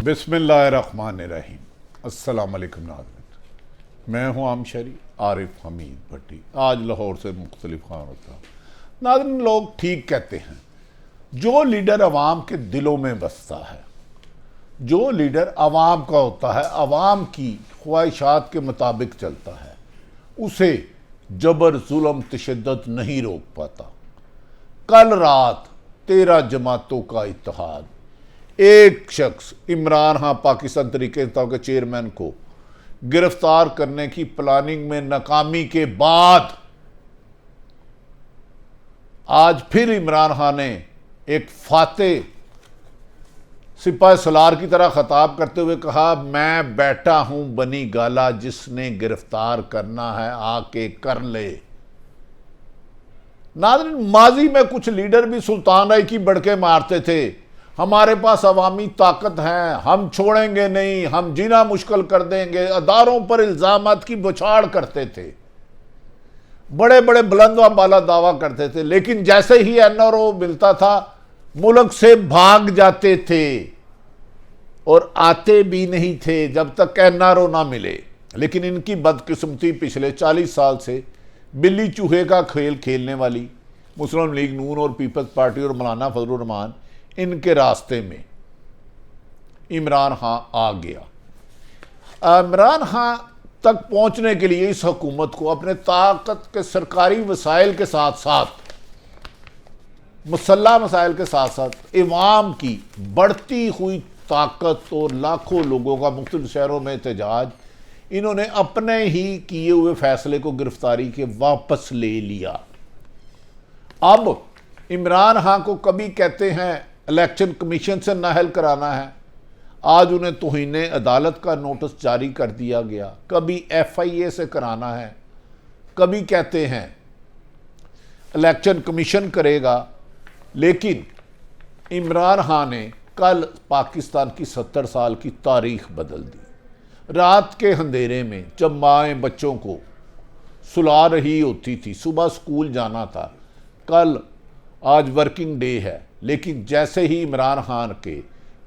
बिस्मिल्लाहिर्रहमानिर्रहीम। अस्सलाम वालेकुम नाज़रीन, मैं हूँ आम शरी आरिफ हमीद भट्टी। आज लाहौर से मुख्तलिफ खान होता। नाज़रीन, लोग ठीक कहते हैं, जो लीडर अवाम के दिलों में बसता है, जो लीडर अवाम का होता है, अवाम की ख्वाहिशात के मुताबिक चलता है, उसे जबर जुल्म तशद्दुद नहीं रोक पाता। कल रात 13 जमातों का इत्तेहाद, एक शख्स इमरान खान पाकिस्तान तरीके के चेयरमैन को गिरफ्तार करने की प्लानिंग में नाकामी के बाद आज फिर इमरान खान ने एक फातेह सिपाही सलार की तरह खिताब करते हुए कहा, मैं बैठा हूं बनी गाला, जिसने गिरफ्तार करना है आके कर ले। नाज़रीन, माजी में कुछ लीडर भी सुल्तान राय की बड़के मारते थे, हमारे पास अवामी ताकत है, हम छोड़ेंगे नहीं, हम जीना मुश्किल कर देंगे, अदारों पर इल्जामात की बौछार करते थे, बड़े बड़े बुलंद व बाला दावा करते थे। लेकिन जैसे ही एनआरओ मिलता था मुल्क से भाग जाते थे और आते भी नहीं थे जब तक एनआरओ ना मिले। लेकिन इनकी बदकिस्मती पिछले 40 साल से बिल्ली चूहे का खेल खेलने वाली मुस्लिम लीग नून और पीपल्स पार्टी और मौलाना फजलुर रहमान, इनके रास्ते में इमरान खान आ गया। इमरान खान तक पहुंचने के लिए इस हुकूमत को अपने ताकत के सरकारी वसाइल के साथ साथ, मुसल्लह मसाइल के साथ साथ, इमाम की बढ़ती हुई ताकत और लाखों लोगों का मुख्तलिफ शहरों में एहतजाज, इन्होंने अपने ही किए हुए फैसले को गिरफ्तारी के वापस ले लिया। अब इमरान खान को कभी कहते हैं इलेक्शन कमीशन से नाअहल कराना है, आज उन्हें तौहीने अदालत का नोटिस जारी कर दिया गया, कभी FIA से कराना है, कभी कहते हैं इलेक्शन कमीशन करेगा। लेकिन इमरान खान ने कल पाकिस्तान की 70 साल की तारीख बदल दी। रात के अंधेरे में जब माएँ बच्चों को सुला रही होती थी, सुबह स्कूल जाना था, कल आज वर्किंग डे है, लेकिन जैसे ही इमरान खान के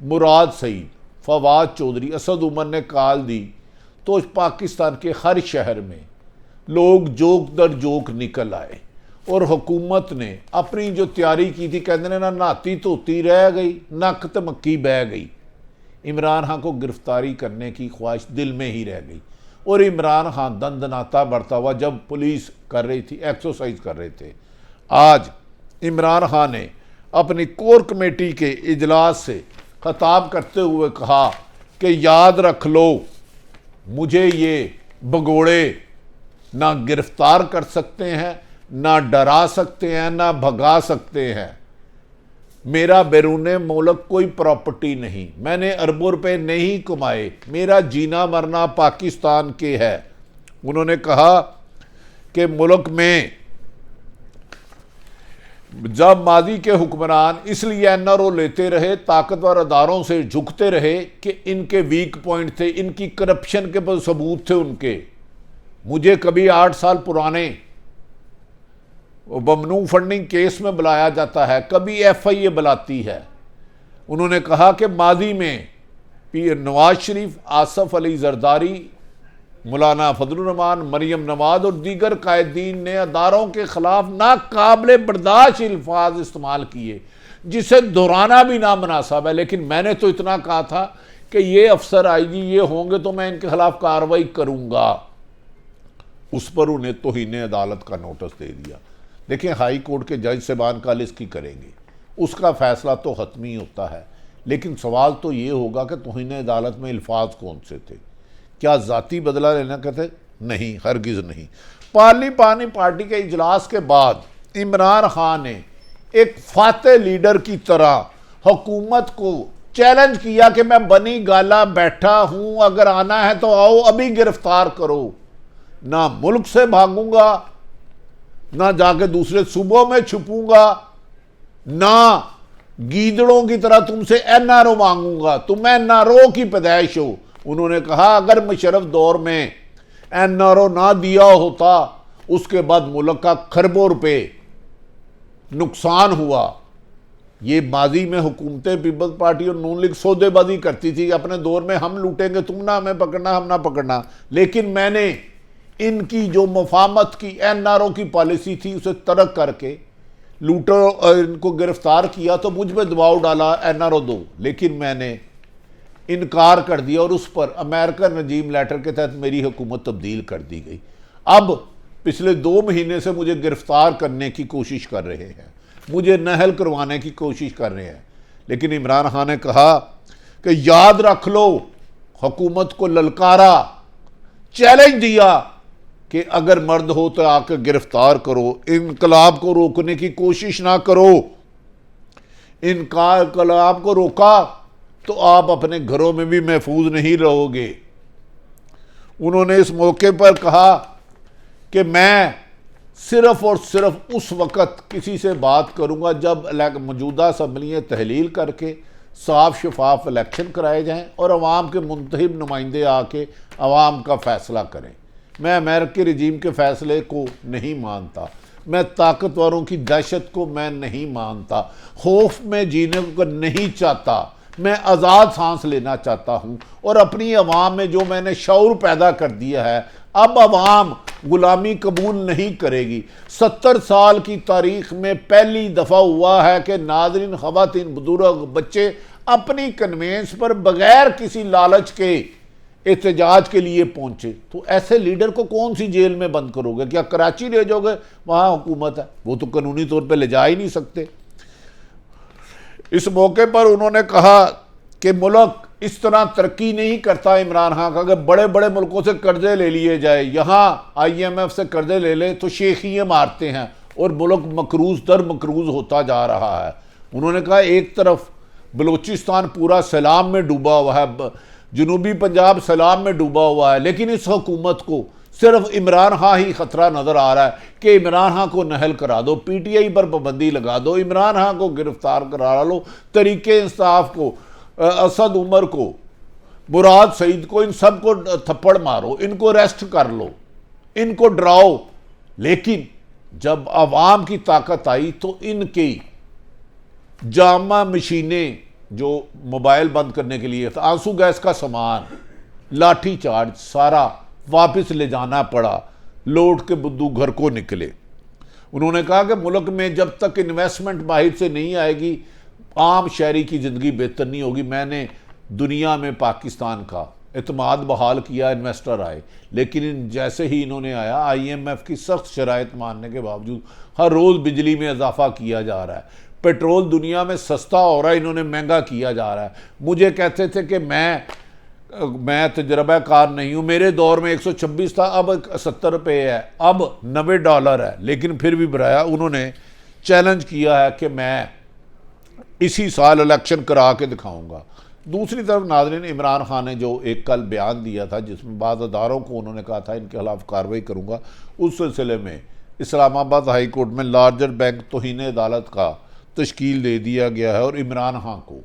मुराद सईद, फवाद चौधरी, असद उमर ने कॉल दी, तो पाकिस्तान के हर शहर में लोग जोक दर जोक निकल आए और हुकूमत ने अपनी जो तैयारी की थी, कहते ना नहाती धोती रह गई, नक ते मक्की बह गई, इमरान खान को गिरफ्तारी करने की ख्वाहिश दिल में ही रह गई। और इमरान खान दंदनाता बढ़ता हुआ जब पुलिस कर रही थी, एक्सरसाइज कर रहे थे, आज इमरान खान ने अपनी कोर कमेटी के इजलास से खिताब करते हुए कहा कि याद रख लो, मुझे ये भगोड़े ना गिरफ्तार कर सकते हैं, ना डरा सकते हैं, ना भगा सकते हैं। मेरा बैरूने मुल्क कोई प्रॉपर्टी नहीं, मैंने अरबों रुपए नहीं कमाए, मेरा जीना मरना पाकिस्तान के है। उन्होंने कहा कि मुल्क में जब माजी के हुक्मरान इसलिए एनआरओ लेते रहे, ताकतवर अदारों से झुकते रहे कि इनके वीक पॉइंट थे, इनकी करप्शन के सबूत थे उनके। मुझे कभी 8 साल पुराने ममनू फंडिंग केस में बुलाया जाता है, कभी FIA बुलाती है। उन्होंने कहा कि माजी में नवाज शरीफ, आसफ अली जरदारी, मौलाना फजलुर रहमान, मरियम नवाज और दीगर कायदीन ने अदारों के खिलाफ नाकाबिले बर्दाश्त अल्फाज इस्तेमाल किए, जिसे दोहराना भी नामुनासिब है। लेकिन मैंने तो इतना कहा था कि ये अफसर IG ये होंगे तो मैं इनके खिलाफ कार्रवाई करूंगा। उस पर उन्हें तौहीने अदालत का नोटिस दे दिया। देखिए, हाई कोर्ट के जज साहबान कल इसकी करेंगे, उसका फैसला तो हतमी होता है। लेकिन सवाल तो ये होगा कि तौहीने अदालत में अल्फाज कौन से थे? क्या ज़ाती बदला लेना कहते? नहीं, हरगिज़ नहीं। पार्लिमानी पार्टी के इजलास के बाद इमरान खान ने एक फातेह लीडर की तरह हुकूमत को चैलेंज किया कि मैं बनी गाला बैठा हूं, अगर आना है तो आओ, अभी गिरफ्तार करो, ना मुल्क से भागूंगा, ना जाके दूसरे सूबों में छुपूंगा, ना गीदड़ों की तरह तुमसे एनआरओ मांगूंगा, तुम एनआरओ की पैदाइश हो। उन्होंने कहा अगर मुशर्रफ दौर में एनआरओ ना दिया होता, उसके बाद मुल्क का खरबों रुपए नुकसान हुआ, ये माजी में हुकूमतें पीपल्स पार्टी और नून लीग सौदेबाजी करती थी, अपने दौर में हम लूटेंगे, तुम ना हमें पकड़ना, हम ना पकड़ना। लेकिन मैंने इनकी जो मुफाहमत की एनआरओ की पॉलिसी थी उसे तर्क करके लूटो इनको गिरफ्तार किया, तो मुझ पर दबाव डाला एनआरओ दो, लेकिन मैंने इनकार कर दिया और उस पर अमेरिकन रजीम लेटर के तहत मेरी हुकूमत तब्दील कर दी गई। अब पिछले 2 महीने से मुझे गिरफ्तार करने की कोशिश कर रहे हैं, मुझे नहल करवाने की कोशिश कर रहे हैं। लेकिन इमरान खान ने कहा कि याद रख लो, हुकूमत को ललकारा, चैलेंज दिया कि अगर मर्द हो तो आकर गिरफ्तार करो, इनकलाब को रोकने की कोशिश ना करो। इनकलाब को रोका तो आप अपने घरों में भी महफूज नहीं रहोगे। उन्होंने इस मौके पर कहा कि मैं सिर्फ और सिर्फ उस वक़्त किसी से बात करूंगा जब मौजूदा असम्बलियाँ तहलील करके साफ शफाफ इलेक्शन कराए जाएं और अवाम के मुंतखब नुमाइंदे आके अवाम का फ़ैसला करें। मैं अमेरिकी रजीम के फ़ैसले को नहीं मानता, मैं ताकतवरों की दहशत को मैं नहीं मानता, खौफ में जीने को नहीं चाहता, मैं आज़ाद सांस लेना चाहता हूँ। और अपनी अवाम में जो मैंने शऊर पैदा कर दिया है, अब अवाम गुलामी कबूल नहीं करेगी। 70 साल की तारीख में पहली दफ़ा हुआ है कि नाज़रीन, ख़वातीन, बुजुर्ग, बच्चे अपनी कन्वेंस पर बगैर किसी लालच के एहतजाज के लिए पहुंचे। तो ऐसे लीडर को कौन सी जेल में बंद करोगे? क्या कराची ले जाओगे? वहाँ हुकूमत है, वो तो कानूनी तौर पे ले जा ही नहीं सकते। इस मौके पर उन्होंने कहा कि मुल्क इस तरह तरक्की नहीं करता। इमरान खान का कि बड़े बड़े मुल्कों से कर्जे ले लिए जाए, यहाँ IMF से कर्जे ले ले तो शेखियाँ मारते हैं और मुल्क मकरूज दर मकरूज होता जा रहा है। उन्होंने कहा एक तरफ बलूचिस्तान पूरा सैलाब में डूबा हुआ है, जनूबी पंजाब सैलाब में डूबा हुआ है, लेकिन इस हुकूमत को सिर्फ इमरान खान ही खतरा नज़र आ रहा है कि इमरान खान को नहल करा दो, PTI पर पाबंदी लगा दो, इमरान खान को गिरफ्तार करा लो, तरीके इंसाफ को, असद उमर को, मुराद सईद को, इन सब को थप्पड़ मारो, इनको अरेस्ट कर लो, इनको डराओ। लेकिन जब अवाम की ताकत आई तो इनकी जामा मशीनें जो मोबाइल बंद करने के लिए था, आंसू गैस का सामान, लाठी चार्ज, सारा वापस ले जाना पड़ा, लौट के बुद्धू घर को निकले। उन्होंने कहा कि मुल्क में जब तक इन्वेस्टमेंट बाहर से नहीं आएगी, आम शहरी की ज़िंदगी बेहतर नहीं होगी। मैंने दुनिया में पाकिस्तान का एतमाद बहाल किया, इन्वेस्टर आए, लेकिन जैसे ही इन्होंने आया, IMF की सख्त शराइत मानने के बावजूद हर रोज़ बिजली में इजाफा किया जा रहा है, पेट्रोल दुनिया में सस्ता हो रहा है, इन्होंने महंगा किया जा रहा है। मुझे कहते थे कि मैं तजर्बाकार नहीं हूँ, मेरे दौर में 126 था, अब 70 रुपये है, अब $90 है, लेकिन फिर भी बराया उन्होंने चैलेंज किया है कि मैं इसी साल इलेक्शन करा के दिखाऊंगा। दूसरी तरफ नाज़रीन, इमरान खान ने जो एक कल बयान दिया था जिसमें बाद अदारों को उन्होंने कहा था इनके खिलाफ कार्रवाई करूँगा, उस सिलसिले में इस्लामाबाद हाई कोर्ट में लार्जर बैंक तौहीन अदालत का तश्कील दे दिया गया है और इमरान खान को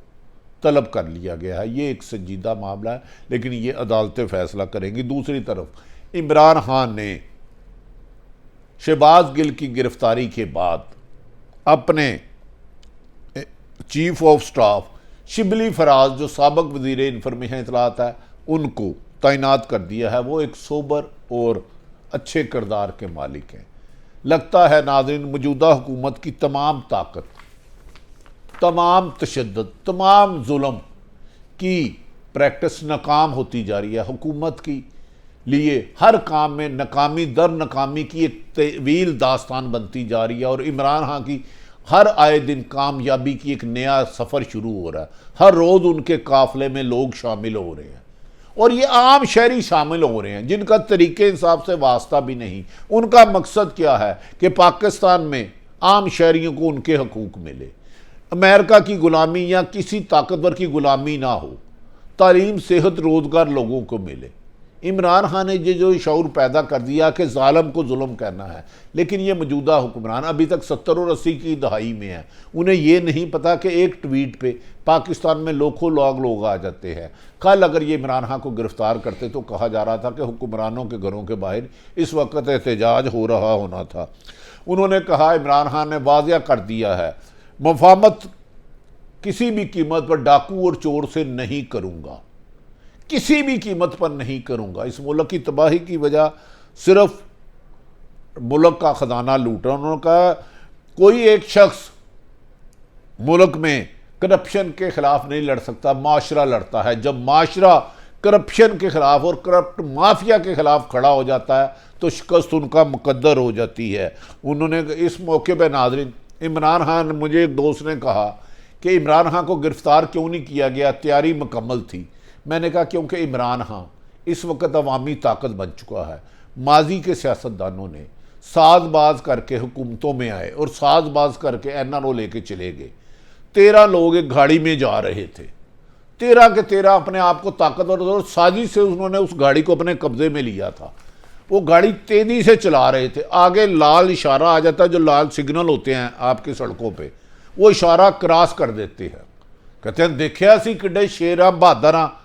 तलब कर लिया गया है। ये एक संजीदा मामला है, लेकिन ये अदालतें फैसला करेंगी। दूसरी तरफ इमरान खान ने शहबाज गिल की गिरफ्तारी के बाद अपने chief of staff Shibli Faraz, जो साबिक वज़ीर इंफॉर्मेशन इत्तलात है, उनको तैनात कर दिया है। वो एक सोबर और अच्छे किरदार के मालिक हैं। लगता है नाज़रीन, मौजूदा हुकूमत की तमाम ताकत, तमाम तशद्दुद, तमाम जुल्म की प्रैक्टिस नाकाम होती जा रही है। हुकूमत की लिए हर काम में नाकामी दर नाकामी की एक तवील दास्तान बनती जा रही है और इमरान खान की हर आए दिन कामयाबी की एक नया सफ़र शुरू हो रहा है। हर रोज़ उनके काफ़िले में लोग शामिल हो रहे हैं और ये आम शहरी शामिल हो रहे हैं जिनका तरीके इंसाफ से वास्ता भी नहीं। उनका मकसद क्या है कि पाकिस्तान में आम शहरियों को उनके हकूक़ मिले, अमेरिका की ग़ुलामी या किसी ताकतवर की ग़ुलामी ना हो, तालीम, सेहत, रोज़गार लोगों को मिले। इमरान खान ने ये जो शऊर पैदा कर दिया कि ज़ालिम को जुल्म करना है, लेकिन ये मौजूदा हुक्मरान अभी तक 70 और 80 की दहाई में है। उन्हें ये नहीं पता कि एक ट्वीट पे पाकिस्तान में लाखों लोग आ जाते हैं। कल अगर ये इमरान खान को गिरफ़्तार करते तो कहा जा रहा था कि हुक्मरानों के घरों के बाहर इस वक्त एहतजाज हो रहा होना था। उन्होंने कहा, इमरान खान ने वाज़िया कर दिया है, मुफाहमत किसी भी कीमत पर डाकू और चोर से नहीं करूंगा, किसी भी कीमत पर नहीं करूंगा। इस मुल्क की तबाही की वजह सिर्फ मुल्क का खजाना लूटा। उन्होंने कहा कोई एक शख्स मुल्क में करप्शन के खिलाफ नहीं लड़ सकता, माशरा लड़ता है। जब माशरा करप्शन के खिलाफ और करप्ट माफिया के खिलाफ खड़ा हो जाता है तो शिकस्त उनका मुकद्दर हो जाती है। उन्होंने इस मौके पर नाज़रीन, इमरान खान, मुझे एक दोस्त ने कहा कि इमरान खान को गिरफ्तार क्यों नहीं किया गया, तैयारी मुकम्मल थी। मैंने कहा क्योंकि इमरान खान इस वक्त अवामी ताकत बन चुका है। माजी के सियासतदानों ने साजबाज करके हुकूमतों में आए और साजबाज करके NRO लेके चले गए। 13 लोग एक गाड़ी में जा रहे थे, 13 के 13 अपने आप को ताकतवर और साजिश से उन्होंने उस गाड़ी को अपने कब्जे में लिया था। वो गाड़ी तेजी से चला रहे थे, आगे लाल इशारा आ जाता है, जो लाल सिग्नल होते हैं आपकी सड़कों पे, वो इशारा क्रॉस कर देते हैं। कहते हैं देखिया असी किड्डे शेर हाँ, बहादुर हाँ,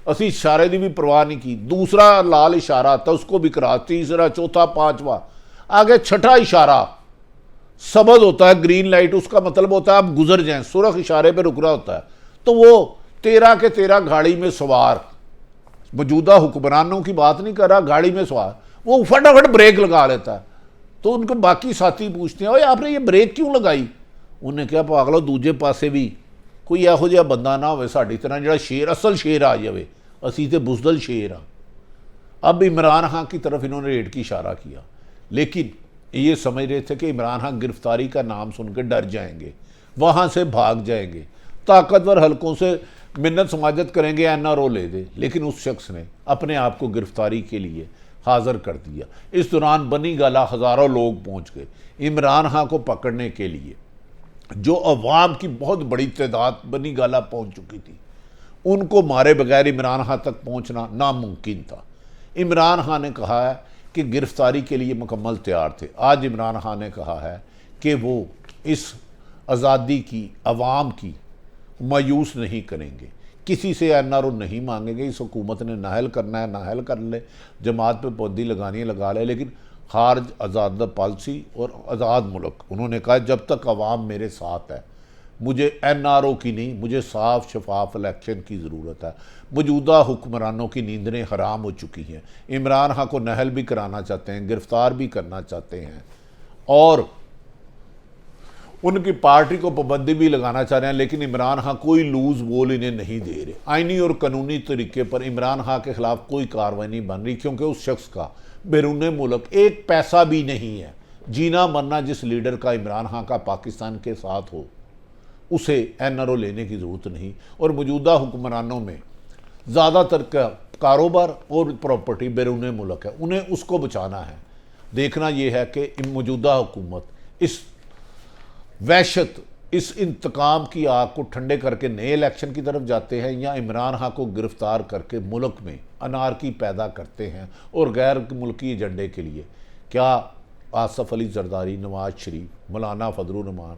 असी इशारे की भी परवाह नहीं की। दूसरा लाल इशारा आता, उसको भी क्रॉस, तीसरा, चौथा, पांचवा, आगे छठा इशारा सबद होता है, ग्रीन लाइट, उसका मतलब होता है आप गुजर जाएं, सुरख इशारे पे रुक रहा होता है। तो वो 13 के 13 गाड़ी में सवार, मौजूदा हुक्मरानों की बात नहीं कर रहा, गाड़ी में सवार, वो फटाफट ब्रेक लगा लेता है। तो उनको बाकी साथी पूछते हैं, ओए आपने ये ब्रेक क्यों लगाई? उन्हें क्या पागलो दूजे पासे भी कोई यहो जिहा बंदा ना हो साडी तरह जिहड़ा शेर, असल शेर आ जाए, असी तो बुजदल शेर हाँ। अब इमरान खान की तरफ इन्होंने रेड की इशारा किया, लेकिन ये समझ रहे थे कि इमरान खान गिरफ्तारी का नाम सुनकर डर जाएंगे, वहाँ से भाग जाएंगे, ताकतवर हलकों से मिन्नत समाजत करेंगे, NRO ले दे। लेकिन उस शख्स ने अपने आप को गिरफ्तारी के लिए हाजिर कर दिया। इस दौरान बनी गाला हज़ारों लोग पहुँच गए इमरान खान को पकड़ने के लिए। जो अवाम की बहुत बड़ी तादाद बनी गाला पहुँच चुकी थी, उनको मारे बगैर इमरान खान तक पहुँचना नामुमकिन था। इमरान खान ने कहा है कि गिरफ्तारी के लिए मुकम्मल तैयार थे। आज इमरान खान ने कहा है कि वो इस आज़ादी की, अवाम की मायूस नहीं करेंगे, किसी से NRO नहीं मांगेंगे। इस हुकूमत ने नाहल करना है, नाहल कर ले, जमात पे पौधी लगानी है लगा ले, लेकिन खारज आज़ाद पॉलिसी और आज़ाद मुल्क। उन्होंने कहा जब तक अवाम मेरे साथ है, मुझे NRO की नहीं, मुझे साफ शफाफ इलेक्शन की ज़रूरत है। मौजूदा हुक्मरानों की नींदें हराम हो चुकी हैं। इमरान खान को नहल भी कराना चाहते हैं, गिरफ्तार भी करना चाहते हैं और उनकी पार्टी को पाबंदी भी लगाना चाह रहे हैं। लेकिन इमरान खान कोई लूज बोल इन्हें नहीं दे रहे। आइनी और कानूनी तरीके पर इमरान खान के खिलाफ कोई कार्रवाई नहीं बन रही, क्योंकि उस शख्स का बैरून मुल्क एक पैसा भी नहीं है। जीना मरना जिस लीडर का इमरान खान का पाकिस्तान के साथ हो, उसे NRO लेने की ज़रूरत नहीं। और मौजूदा हुक्मरानों में ज़्यादातर का कारोबार और प्रॉपर्टी बैरून मुल्क है, उन्हें उसको बचाना है। देखना यह है कि मौजूदा हुकूमत इस वहशत, इस इंतकाम की आग को ठंडे करके नए इलेक्शन की तरफ जाते हैं, या इमरान खान को गिरफ्तार करके मुल्क में अनारकी पैदा करते हैं और गैर मुल्की एजेंडे के लिए क्या आसफ अली जरदारी, नवाज शरीफ, मौलाना फजलुर रहमान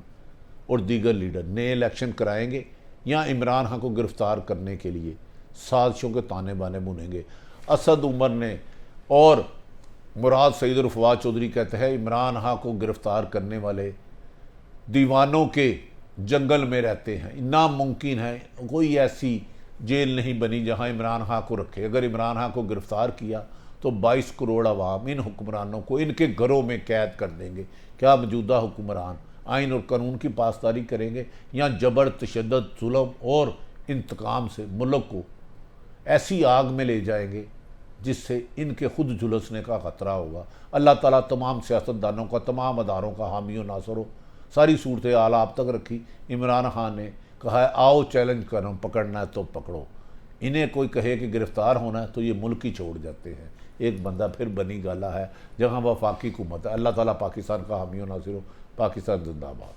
और दीगर लीडर नए इलेक्शन कराएंगे, या इमरान खान को गिरफ्तार करने के लिए साजिशों के ताने बाने बुनेंगे। असद उमर ने और मुराद सईद और फवाद चौधरी कहते हैं इमरान खान को गिरफ्तार करने वाले दीवानों के जंगल में रहते हैं, नामुमकिन है कोई ऐसी जेल नहीं बनी जहां इमरान खान को रखे। अगर इमरान खान को गिरफ्तार किया तो 22 करोड़ अवाम इन हुक्मरानों को इनके घरों में कैद कर देंगे। क्या मौजूदा हुक्मरान आइन और कानून की पासदारी करेंगे, या जबर, तशद्दुद, जुल्म और इंतकाम से मुल्क को ऐसी आग में ले जाएंगे जिससे इनके खुद झुलसने का ख़तरा होगा। अल्लाह ताला तमाम सियासतदानों का, तमाम अदारों का हामी और नासर हो। सारी सूरत हाल आप तक रखी। इमरान खान ने कहा है आओ चैलेंज करो, पकड़ना है तो पकड़ो। इन्हें कोई कहे कि गिरफ्तार होना है तो ये मुल्क ही छोड़ जाते हैं। एक बंदा फिर बनी गाला है जहाँ वफाकी हुकूमत है। अल्लाह ताला पाकिस्तान का हामी और नासिर हो। पाकिस्तान जिंदाबाद।